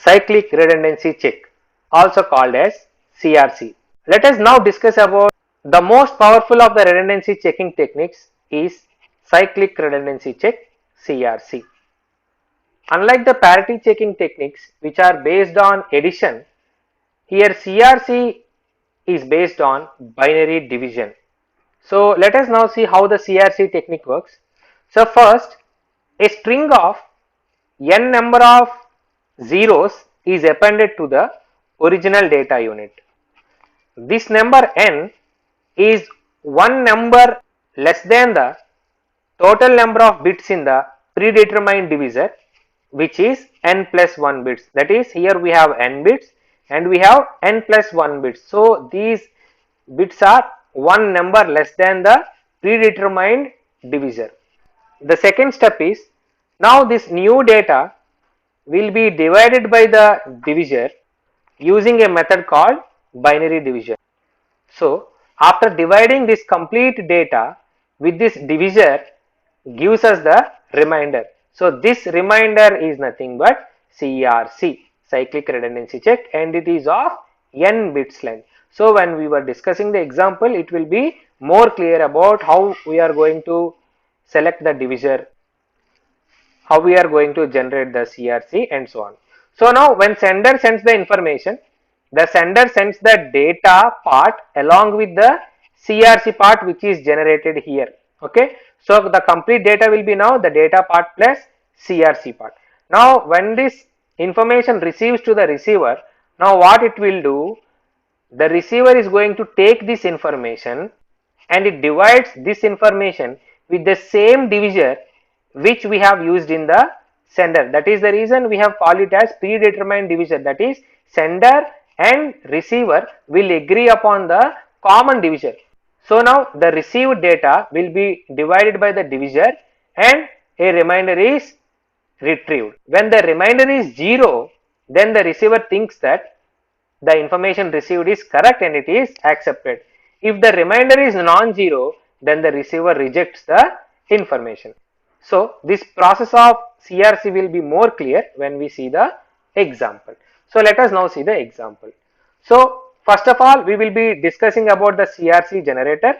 cyclic redundancy check, also called as CRC. Let us now discuss about the most powerful of the redundancy checking techniques is cyclic redundancy check, CRC. Unlike the parity checking techniques which are based on addition, here CRC is based on binary division. So let us now see how the CRC technique works. So first, a string of n number of zeros is appended to the original data unit. This number n is one number less than the total number of bits in the predetermined divisor, which is n plus 1 bits. That is, here we have n bits and we have n plus 1 bits. So these bits are one number less than the predetermined divisor. The second step is, now this new data will be divided by the divisor using a method called binary division. So after dividing this complete data with this divisor gives us the remainder. So this remainder is nothing but CRC, cyclic redundancy check, and it is of n bits length. So when we were discussing the example, it will be more clear about how we are going to select the divisor, how we are going to generate the CRC, and so on. So now when sender sends the information, the sender sends the data part along with the CRC part which is generated here. Okay. So the complete data will be now the data part plus CRC part. Now when this information receives to the receiver, now what it will do, the receiver is going to take this information and it divides this information with the same divisor which we have used in the sender. That is the reason we have called it as predetermined divisor. That is, sender and receiver will agree upon the common divisor. So now the received data will be divided by the divisor and a remainder is retrieved. When the remainder is 0, then the receiver thinks that the information received is correct and it is accepted. If the remainder is non-zero, then the receiver rejects the information. So this process of CRC will be more clear when we see the example. So let us now see the example. So first of all, we will be discussing about the CRC generator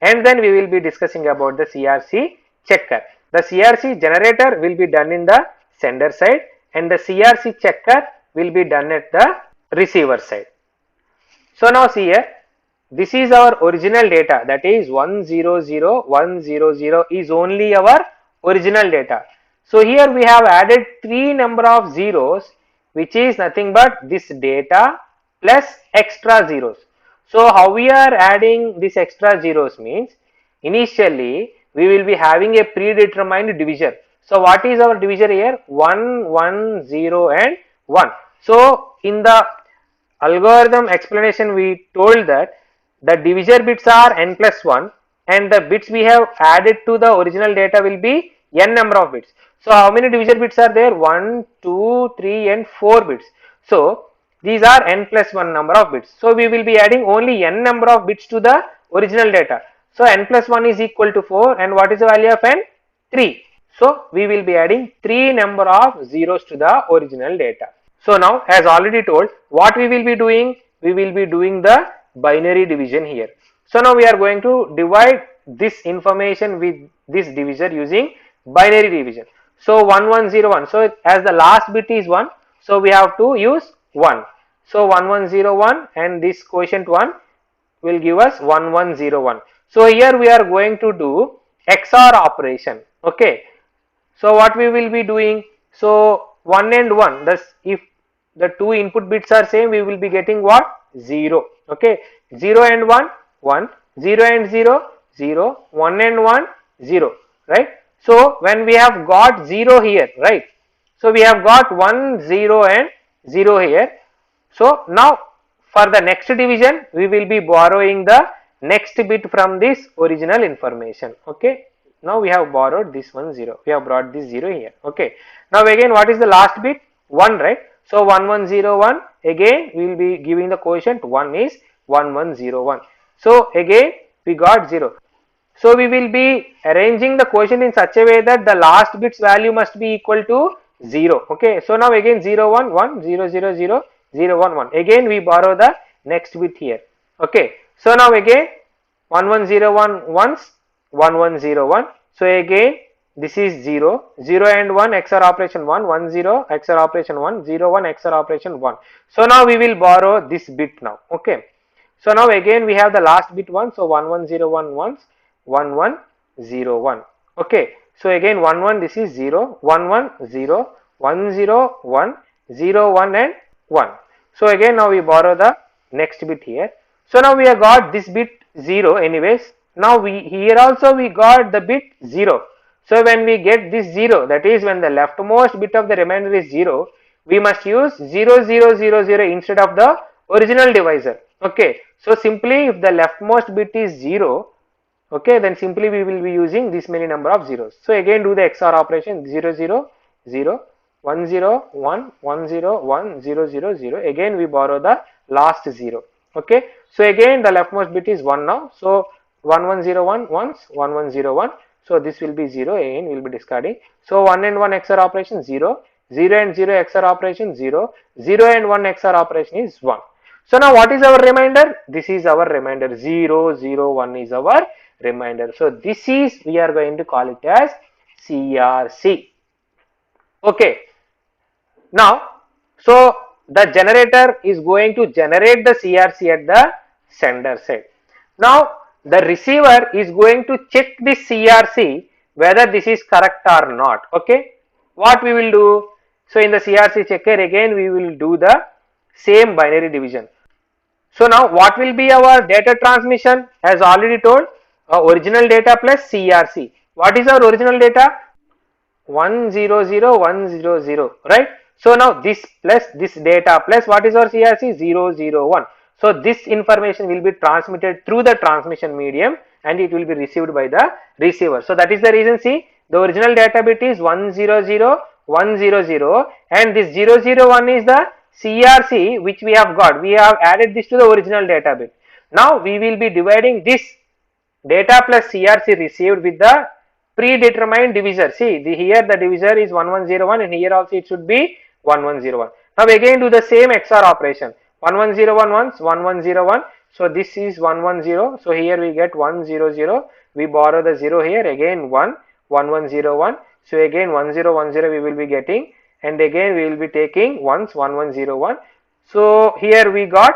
and then we will be discussing about the CRC checker. The CRC generator will be done in the sender side and the CRC checker will be done at the receiver side. So now see here, this is our original data, that is 100,100 is only our original data. So here we have added 3 number of zeros which is nothing but this data plus extra zeros. So how we are adding this extra zeros means, initially we will be having a predetermined divisor. So what is our divisor here? 1, 1, 0 and 1. So in the algorithm explanation we told that the divisor bits are n plus 1 and the bits we have added to the original data will be n number of bits. So how many divisor bits are there? 1, 2, 3 and 4 bits. So these are n plus 1 number of bits. So we will be adding only n number of bits to the original data. So n plus 1 is equal to 4 and what is the value of n? 3. So we will be adding 3 number of zeros to the original data. So now as already told, what we will be doing? We will be doing the binary division here. So now we are going to divide this information with this divisor using binary division. So 1101. So as the last bit is 1, so we have to use 1. So 1101 and this quotient 1 will give us 1101. So here we are going to do XOR operation. Okay. So what we will be doing? So 1 and 1. Thus if the two input bits are same, we will be getting what? 0. Okay. 0 and 1, 1. 0 and 0, 0. 1 and 1, 0. Right. So when we have got 0 here, right. So we have got 1, 0 and 0 here. So now for the next division, we will be borrowing the next bit from this original information. Okay. Now we have borrowed this 1, 0. We have brought this 0 here. Okay. Now again, what is the last bit? 1, right. So 1101, again we will be giving the quotient 1 is 1101. So again we got 0. So we will be arranging the quotient in such a way that the last bit's value must be equal to 0. Okay, so now again 0 1 1 0 0 0 0 1 1. Again we borrow the next bit here. Okay, so now again 1 1 0 1 once, 1 1 0 1. So again this is 0 0 and 1 XOR operation 1 1 0 XOR operation 1 0 1 XOR operation 1. So now we will borrow this bit now. Okay, so now again we have the last bit 1, so 1 1 0 1 once, 1 1 0 1. Okay, so again 1 1, this is 0 1 1 0 1 0 1 0 1 and 1. So again now we borrow the next bit here. So now we have got this bit 0 anyways. Now we here also we got the bit 0. So when we get this 0, that is when the leftmost bit of the remainder is 0, we must use 0 0 0 0 instead of the original divisor. Okay, so simply if the leftmost bit is 0, okay, then simply we will be using this many number of zeros. So again do the XOR operation 0 0 0 1 0 1 1 0 1 0 0 0. Again we borrow the last 0. Okay, so again the leftmost bit is 1 now. So 1 1 0 1 once, 1 1 0 1. So this will be 0, again we will be discarding. So 1 and 1 XOR operation 0, 0 and 0 XOR operation 0, 0 and 1 XOR operation is 1. So now what is our remainder? This is our remainder, 0 0 1 is our remainder. So this is, we are going to call it as CRC. Okay, now so the generator is going to generate the CRC at the sender side. Now the receiver is going to check this CRC whether this is correct or not. Okay, what we will do? So in the CRC checker again we will do the same binary division. So now what will be our data transmission? As already told, original data plus CRC. What is our original data? 100 right? So now this plus this data plus what is our CRC? 001. So this information will be transmitted through the transmission medium and it will be received by the receiver. So that is the reason, see, the original data bit is 100 and this 001 is the CRC which we have got. We have added this to the original data bit. Now we will be dividing this data plus CRC received with the predetermined divisor. See, here the divisor is 1101 and here also it should be 1101. Now again do the same XOR operation. 1101 once, 1101. So this is 110. So here we get 100. We borrow the 0 here, again 1, 1101. So again 1010 we will be getting, and again we will be taking once 1101. So here we got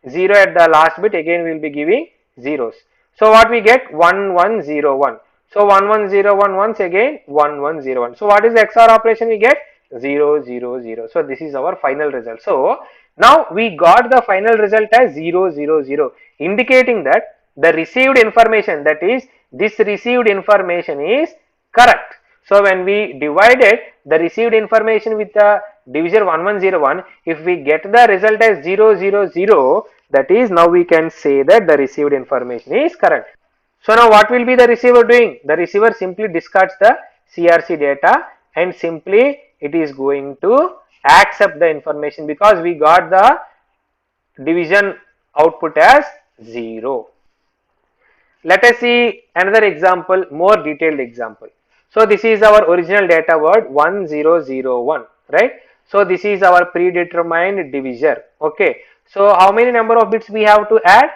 0 at the last bit, again we will be giving zeros. So what we get? 1101. So 1101 once, again 1101. So what is the XOR operation we get? 0 0 0. So this is our final result. So now we got the final result as 0 0 0, indicating that the received information, that is this received information is correct. So when we divided the received information with the divisor 1101, if we get the result as 0 0 0, that is now we can say that the received information is correct. So now what will be the receiver doing? The receiver simply discards the CRC data and simply it is going to accept the information because we got the division output as 0. Let us see another example, more detailed example. So this is our original data word 1001, right? So this is our predetermined divisor. Okay, so how many number of bits we have to add?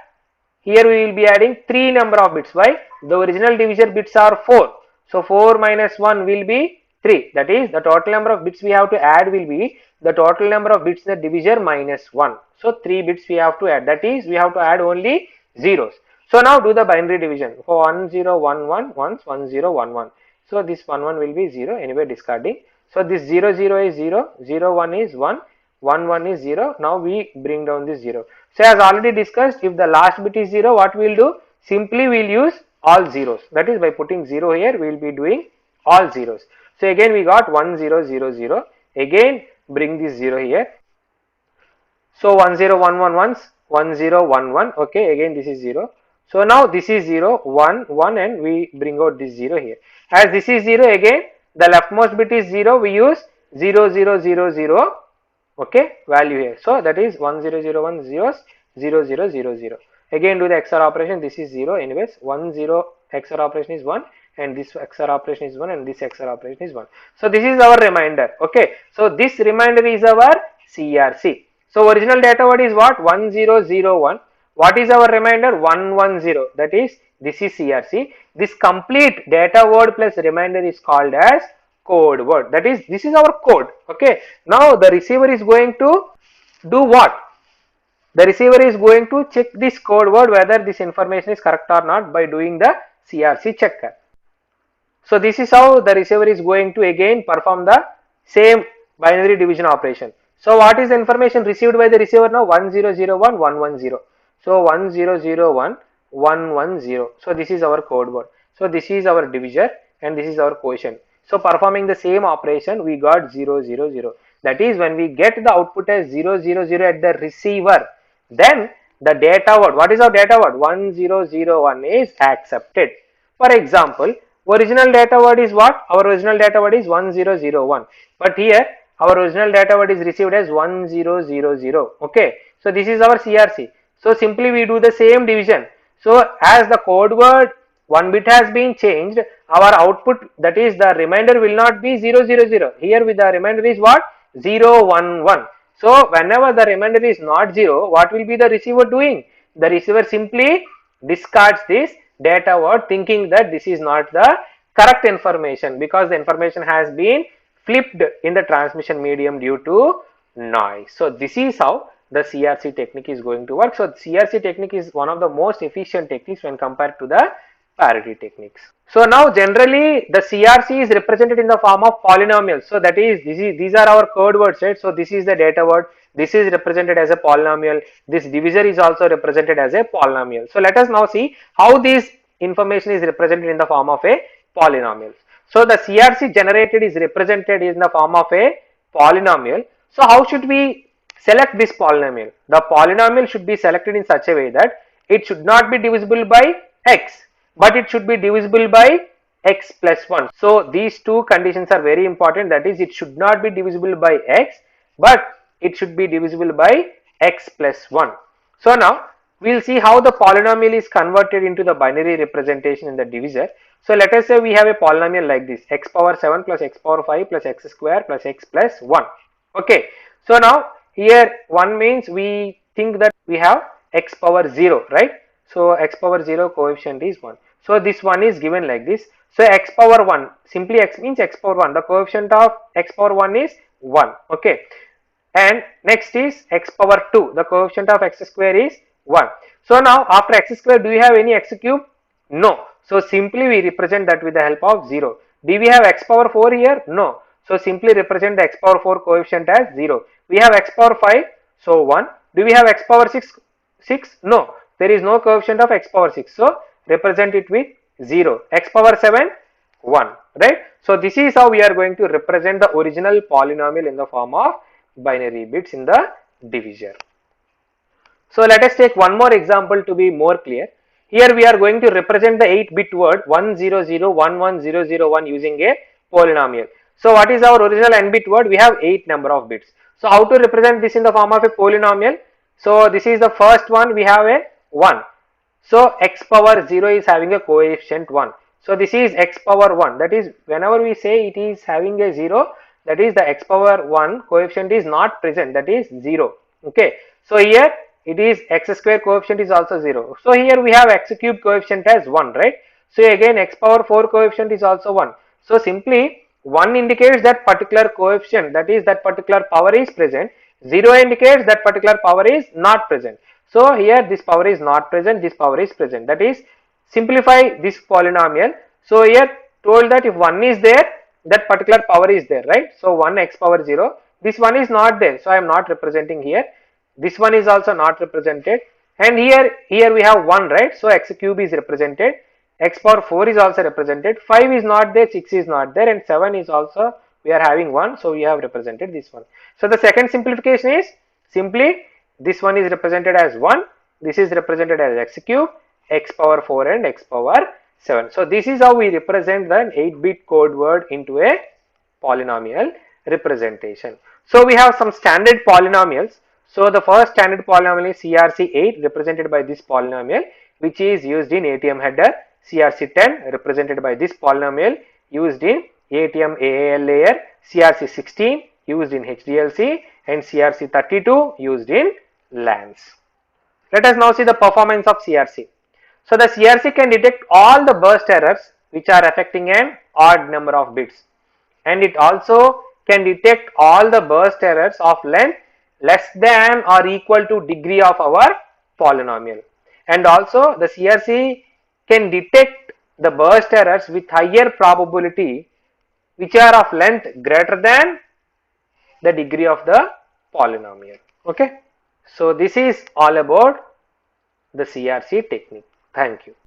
Here we will be adding 3 number of bits. Why? The original divisor bits are 4. So 4 minus 1 will be 3. That is, the total number of bits we have to add will be the total number of bits in the divisor minus 1. So 3 bits we have to add. That is, we have to add only zeros. So now do the binary division. For 1011 once, 1011. So this 11 will be 0. Anyway, discarding. So this 00 is 0. 01 is 1. 11 is 0. Now we bring down this 0. So as already discussed, if the last bit is 0, what we will do? Simply we will use all zeros. That is, by putting 0 here, we will be doing all zeros. So again we got 1000. Again bring this 0 here. So 1011 once, 1011. Okay, again this is 0. So now this is 0, 1, 1 and we bring out this 0 here. As this is 0, again the leftmost bit is 0, we use 0000. Okay, value here. So that is 1001 zeros, 0000. Again do the XOR operation. This is 0. Anyways, 10 XOR operation is 1 and this XOR operation is 1 and this XOR operation is 1. So this is our reminder. Okay, so this reminder is our CRC. So original data word is what? 1001. What is our reminder? 110. That is, this is CRC. This complete data word plus reminder is called as code word. That is, this is our code. Okay, now the receiver is going to do what? The receiver is going to check this code word whether this information is correct or not by doing the CRC checker. So this is how the receiver is going to again perform the same binary division operation. So what is the information received by the receiver now? 1001 110. So 1001 110. So this is our code word. So this is our divisor and this is our quotient. So performing the same operation, we got 000. That is, when we get the output as 000 at the receiver, then the data word, what is our data word? 1001 is accepted. For example, original data word is what? Our original data word is 1001. But here our original data word is received as 1000. Okay. So this is our CRC. So simply we do the same division. So as the code word one bit has been changed, our output, that is the remainder, will not be 000. Here with the remainder is what? 011. So whenever the remainder is not 0, what will be the receiver doing? The receiver simply discards this data word, thinking that this is not the correct information because the information has been flipped in the transmission medium due to noise. So this is how the CRC technique is going to work. So CRC technique is one of the most efficient techniques when compared to the parity techniques. So now generally the CRC is represented in the form of polynomials. So that is, these are our code words, right? So this is the data word. This is represented as a polynomial. This divisor is also represented as a polynomial. So let us now see how this information is represented in the form of a polynomial. So the CRC generated is represented in the form of a polynomial. So how should we select this polynomial? The polynomial should be selected in such a way that it should not be divisible by x, but it should be divisible by x plus 1. So these two conditions are very important. That is, it should not be divisible by x, but it should be divisible by x plus 1. So now we will see how the polynomial is converted into the binary representation in the divisor. So let us say we have a polynomial like this: x power 7 plus x power 5 plus x square plus x plus 1. Okay. So now here 1 means we think that we have x power 0, right? So x power 0 coefficient is 1. So this one is given like this. So x power 1, simply x means x power 1. The coefficient of x power 1 is 1. Okay. And next is x power 2. The coefficient of x square is 1. So now after x square, do we have any x cube? No. So simply we represent that with the help of 0. Do we have x power 4 here? No. So simply represent the x power 4 coefficient as 0. We have x power 5, so 1. Do we have x power 6? No. There is no coefficient of x power 6. So represent it with 0. X power 7, 1. Right? So this is how we are going to represent the original polynomial in the form of binary bits in the divisor. So let us take one more example to be more clear. Here we are going to represent the 8-bit word 100110001 using a polynomial. So what is our original n-bit word? We have 8 number of bits. So how to represent this in the form of a polynomial? So this is the first one, we have a 1. So x power 0 is having a coefficient 1. So this is x power 1. That is, whenever we say it is having a 0, that is the x power 1 coefficient is not present, that is 0. Okay. So here it is x square coefficient is also 0. So here we have x cube coefficient as 1, right? So again x power 4 coefficient is also 1. So simply 1 indicates that particular coefficient, that is that particular power is present. 0 indicates that particular power is not present. So here this power is not present, this power is present. That is, simplify this polynomial. So here told that if 1 is there, that particular power is there, right? So 1 x power 0, this one is not there, so I am not representing here. This one is also not represented, and here we have 1, right? So x cube is represented, x power 4 is also represented, 5 is not there, 6 is not there, and 7 is also, we are having 1, so we have represented this one. So the second simplification is simply this one is represented as 1, this is represented as x cube, x power 4 and x power 7. So this is how we represent the 8-bit code word into a polynomial representation. So we have some standard polynomials. So the first standard polynomial is CRC8, represented by this polynomial, which is used in ATM header CRC10 represented by this polynomial used in ATM AAL layer, CRC16 used in HDLC, and CRC32 used in LANs. Let us now see the performance of CRC. So the CRC can detect all the burst errors which are affecting an odd number of bits, and it also can detect all the burst errors of length less than or equal to degree of our polynomial, and also the CRC can detect the burst errors with higher probability which are of length greater than the degree of the polynomial. Okay, so this is all about the CRC technique. Thank you.